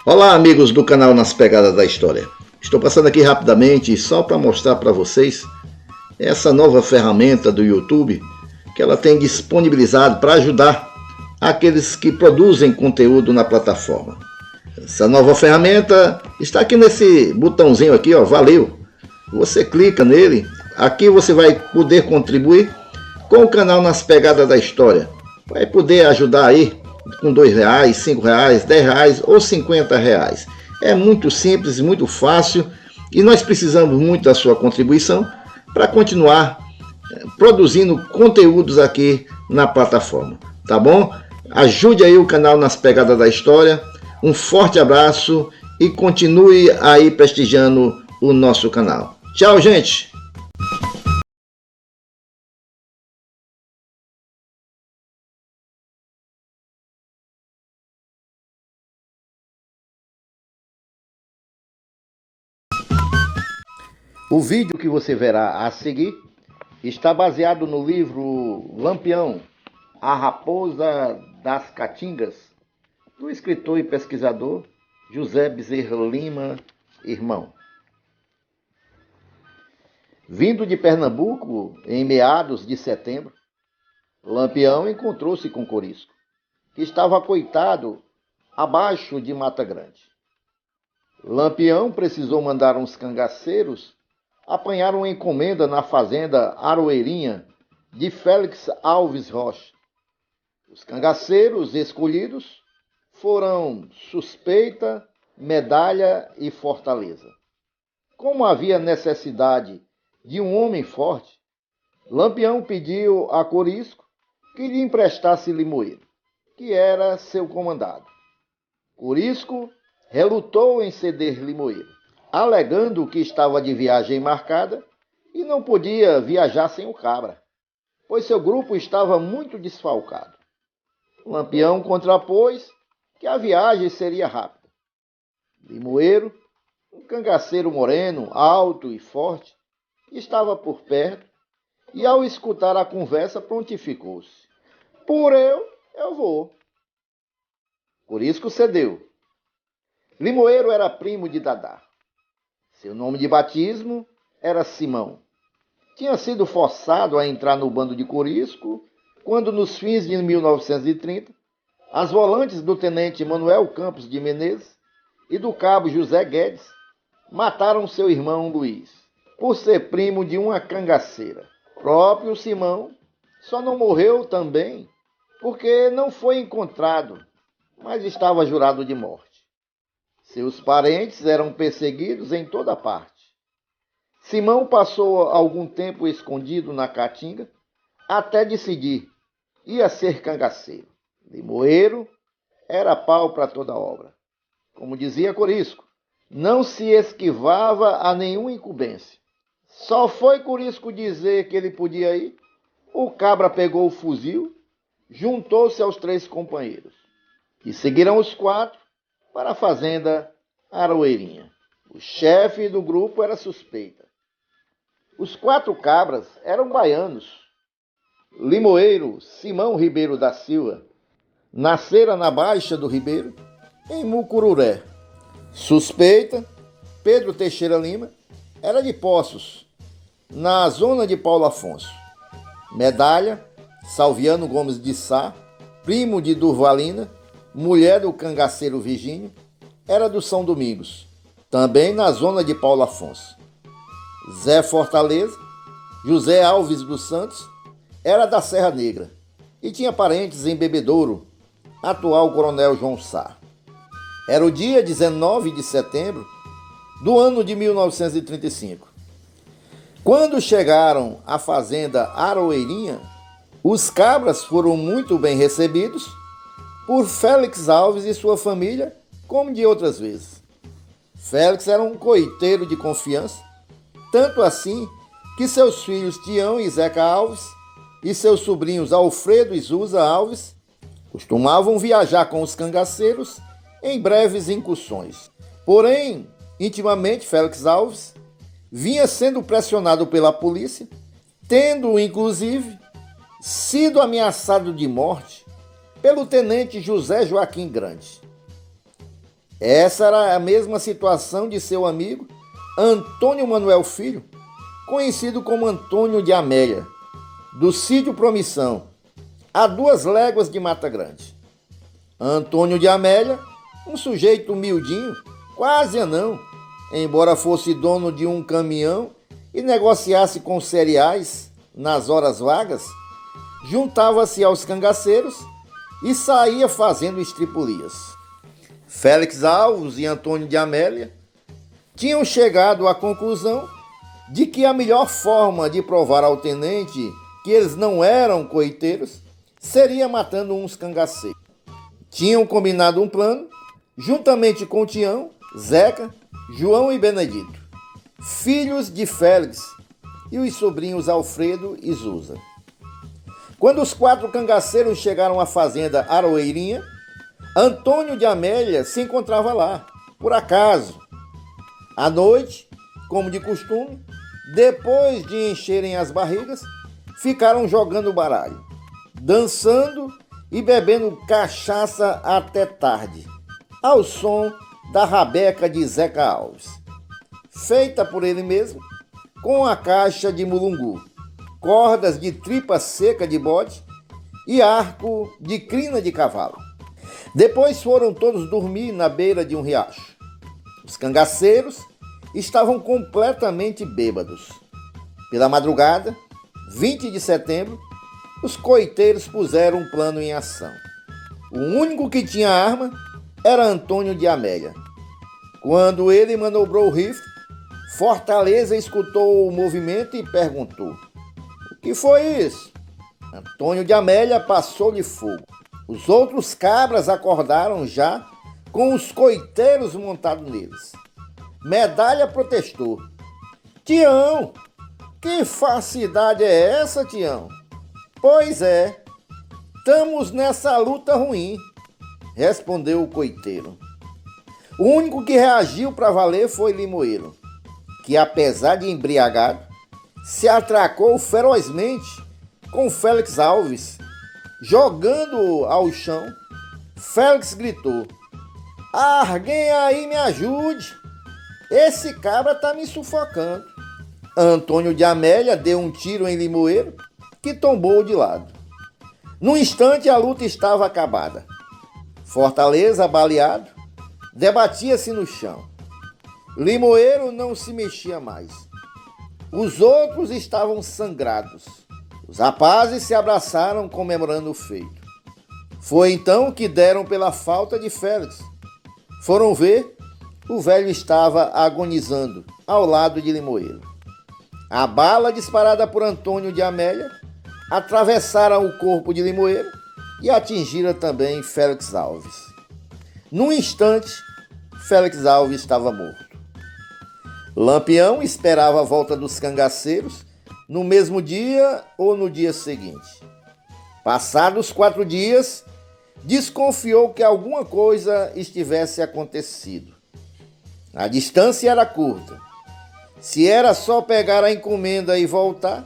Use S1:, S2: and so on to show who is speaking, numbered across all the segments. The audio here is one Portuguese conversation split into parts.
S1: Olá, amigos do canal Nas Pegadas da História. Estou passando aqui rapidamente só para mostrar para vocês essa nova ferramenta do YouTube que ela tem disponibilizado para ajudar aqueles que produzem conteúdo na plataforma. Essa nova ferramenta está aqui nesse botãozinho aqui, ó, valeu. Você clica nele, aqui você vai poder contribuir com o canal Nas Pegadas da História. Vai poder ajudar aí com R$2, R$5, R$10 ou R$50. É muito simples, muito fácil e nós precisamos muito da sua contribuição para continuar produzindo conteúdos aqui na plataforma, tá bom? Ajude aí o canal Nas Pegadas da História. Um forte abraço e continue aí prestigiando o nosso canal. Tchau, gente! O vídeo que você verá a seguir está baseado no livro Lampião, A Raposa das Caatingas, do escritor e pesquisador José Bezerra Lima, irmão. Vindo de Pernambuco em meados de setembro, Lampião encontrou-se com Corisco, que estava acoitado abaixo de Mata Grande. Lampião precisou mandar uns cangaceiros apanhar uma encomenda na fazenda Aroeirinha de Félix Alves Rocha. Os cangaceiros escolhidos foram Suspeita, Medalha e Fortaleza. Como havia necessidade de um homem forte, Lampião pediu a Corisco que lhe emprestasse Limoeiro, que era seu comandado. Corisco relutou em ceder Limoeiro, alegando que estava de viagem marcada e não podia viajar sem o cabra, pois seu grupo estava muito desfalcado. Lampião contrapôs que a viagem seria rápida. Limoeiro, um cangaceiro moreno, alto e forte, estava por perto e, ao escutar a conversa, prontificou-se. Por eu vou. Corisco cedeu. Limoeiro era primo de Dadá. Seu nome de batismo era Simão. Tinha sido forçado a entrar no bando de Corisco quando, nos fins de 1930, as volantes do tenente Manuel Campos de Menezes e do cabo José Guedes mataram seu irmão Luiz, por ser primo de uma cangaceira. Próprio Simão só não morreu também porque não foi encontrado, mas estava jurado de morte. Seus parentes eram perseguidos em toda parte. Simão passou algum tempo escondido na Caatinga, até decidir, ia ser cangaceiro. Limoeiro era pau para toda obra. Como dizia Corisco, não se esquivava a nenhuma incumbência. Só foi Corisco dizer que ele podia ir, o cabra pegou o fuzil, juntou-se aos 3 companheiros, e seguiram os 4 para a fazenda Aroeirinha. O chefe do grupo era Suspeita. Os 4 cabras eram baianos. Limoeiro Simão Ribeiro da Silva nascera na Baixa do Ribeiro, em Mucururé. Suspeita, Pedro Teixeira Lima, era de Poços, na zona de Paulo Afonso. Medalha, Salviano Gomes de Sá, primo de Durvalina, mulher do cangaceiro Virgínio, era do São Domingos, também na zona de Paulo Afonso. Zé Fortaleza, José Alves dos Santos, era da Serra Negra e tinha parentes em Bebedouro, atual Coronel João Sá. Era o dia 19 de setembro do ano de 1935. Quando chegaram à fazenda Aroeirinha, os cabras foram muito bem recebidos por Félix Alves e sua família, como de outras vezes. Félix era um coiteiro de confiança, tanto assim que seus filhos Tião e Zeca Alves e seus sobrinhos Alfredo e Zusa Alves costumavam viajar com os cangaceiros em breves incursões. Porém, intimamente, Félix Alves vinha sendo pressionado pela polícia, tendo, inclusive, sido ameaçado de morte pelo tenente José Joaquim Grande. Essa era a mesma situação de seu amigo Antônio Manuel Filho, conhecido como Antônio de Amélia, do sítio Promissão, a 2 léguas de Mata Grande. Antônio de Amélia, um sujeito humildinho, quase anão, embora fosse dono de um caminhão e negociasse com cereais nas horas vagas, juntava-se aos cangaceiros e saía fazendo estripulias. Félix Alves e Antônio de Amélia tinham chegado à conclusão de que a melhor forma de provar ao tenente que eles não eram coiteiros seria matando uns cangaceiros. Tinham combinado um plano, juntamente com Tião, Zeca, João e Benedito, filhos de Félix, e os sobrinhos Alfredo e Zusa. Quando os 4 cangaceiros chegaram à fazenda Aroeirinha, Antônio de Amélia se encontrava lá, por acaso. À noite, como de costume, depois de encherem as barrigas, ficaram jogando baralho, dançando e bebendo cachaça até tarde, ao som da rabeca de Zeca Alves, feita por ele mesmo, com a caixa de mulungu, cordas de tripa seca de bode e arco de crina de cavalo. Depois foram todos dormir na beira de um riacho. Os cangaceiros estavam completamente bêbados. Pela madrugada, 20 de setembro, os coiteiros puseram um plano em ação. O único que tinha arma era Antônio de Amélia. Quando ele manobrou o rifle, Fortaleza escutou o movimento e perguntou: "O que foi isso?" Antônio de Amélia passou-lhe fogo. Os outros cabras acordaram já com os coiteiros montados neles. Medalha protestou: "Tião, que falsidade é essa, Tião?" "Pois é, estamos nessa luta ruim", respondeu o coiteiro. O único que reagiu para valer foi Limoeiro, que apesar de embriagado, se atracou ferozmente com Félix Alves. Jogando-o ao chão, Félix gritou: "Alguém aí me ajude, esse cabra tá me sufocando." Antônio de Amélia deu um tiro em Limoeiro, que tombou de lado. Num instante a luta estava acabada. Fortaleza, baleado, debatia-se no chão. Limoeiro não se mexia mais. Os outros estavam sangrados. Os rapazes se abraçaram comemorando o feito. Foi então que deram pela falta de Félix. Foram ver, o velho estava agonizando ao lado de Limoeiro. A bala disparada por Antônio de Amélia atravessara o corpo de Limoeiro e atingira também Félix Alves. Num instante, Félix Alves estava morto. Lampião esperava a volta dos cangaceiros no mesmo dia ou no dia seguinte. Passados 4 dias, desconfiou que alguma coisa estivesse acontecido. A distância era curta. Se era só pegar a encomenda e voltar,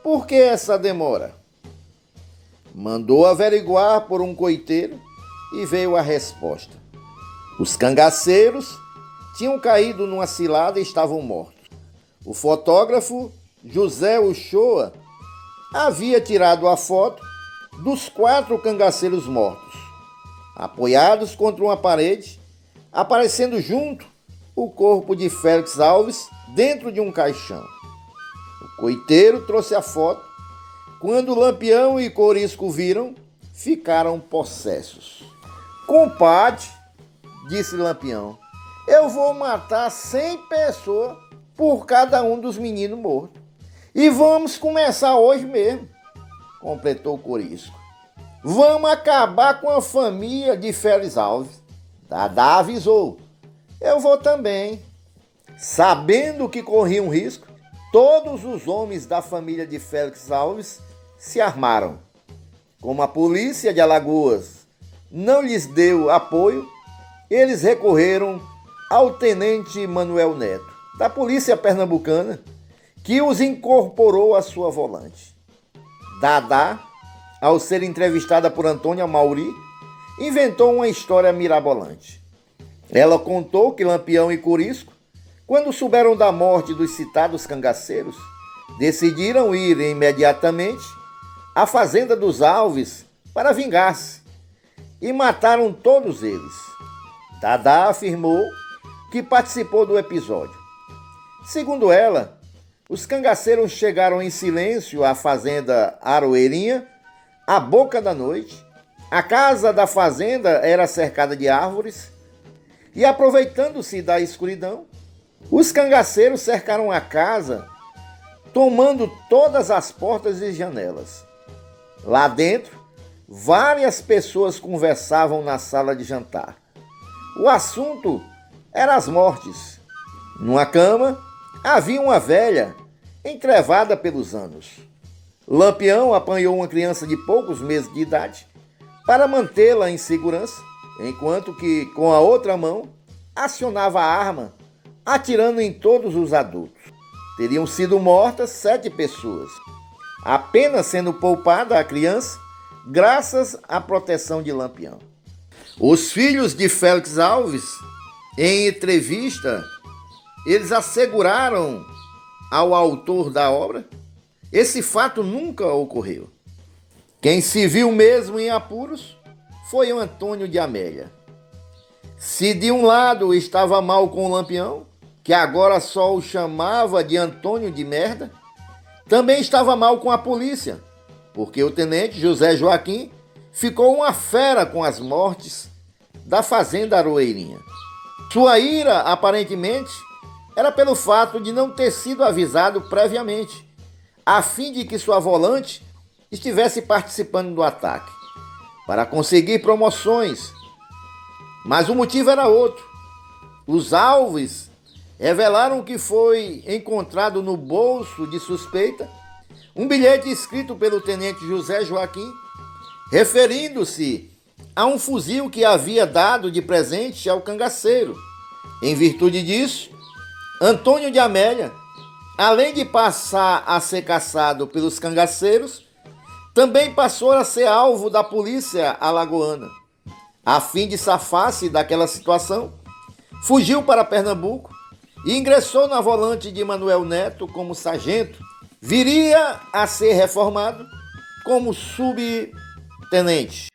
S1: por que essa demora? Mandou averiguar por um coiteiro e veio a resposta. Os cangaceiros tinham caído numa cilada e estavam mortos. O fotógrafo José Uchoa havia tirado a foto dos 4 cangaceiros mortos, apoiados contra uma parede, aparecendo junto o corpo de Félix Alves dentro de um caixão. O coiteiro trouxe a foto. Quando Lampião e Corisco viram, ficaram possessos. "Compadre", disse Lampião, "eu vou matar 100 pessoas por cada um dos meninos mortos. E vamos começar hoje mesmo", completou Corisco. "Vamos acabar com a família de Félix Alves." Dadá avisou: "Eu vou também." Sabendo que corria um risco, todos os homens da família de Félix Alves se armaram. Como a polícia de Alagoas não lhes deu apoio, eles recorreram ao tenente Manuel Neto, da polícia pernambucana, que os incorporou à sua volante. Dadá, ao ser entrevistada por Antônia Mauri, inventou uma história mirabolante. Ela contou que Lampião e Corisco, quando souberam da morte dos citados cangaceiros, decidiram ir imediatamente à fazenda dos Alves para vingar-se e mataram todos eles. Dadá afirmou que participou do episódio. Segundo ela, os cangaceiros chegaram em silêncio à fazenda Aroeirinha à boca da noite. A casa da fazenda era cercada de árvores e, aproveitando-se da escuridão, os cangaceiros cercaram a casa, tomando todas as portas e janelas. Lá dentro, várias pessoas conversavam na sala de jantar. O assunto era as mortes. Numa cama, havia uma velha, entrevada pelos anos. Lampião apanhou uma criança de poucos meses de idade para mantê-la em segurança, enquanto que, com a outra mão, acionava a arma, atirando em todos os adultos. Teriam sido mortas 7 pessoas, apenas sendo poupada a criança, graças à proteção de Lampião. Os filhos de Félix Alves, em entrevista, eles asseguraram ao autor da obra: esse fato nunca ocorreu. Quem se viu mesmo em apuros foi o Antônio de Amélia. Se de um lado estava mal com o Lampião, que agora só o chamava de Antônio de Merda, também estava mal com a polícia, porque o tenente José Joaquim ficou uma fera com as mortes da fazenda Aroeirinha. Sua ira, aparentemente, era pelo fato de não ter sido avisado previamente, a fim de que sua volante estivesse participando do ataque, para conseguir promoções. Mas o motivo era outro. Os Alves revelaram que foi encontrado no bolso de suspeita um bilhete escrito pelo tenente José Joaquim, referindo-se a um fuzil que havia dado de presente ao cangaceiro. Em virtude disso, Antônio de Amélia, além de passar a ser caçado pelos cangaceiros, também passou a ser alvo da polícia alagoana. A fim de safar-se daquela situação, fugiu para Pernambuco e ingressou na volante de Manuel Neto como sargento. Viria a ser reformado como subtenente.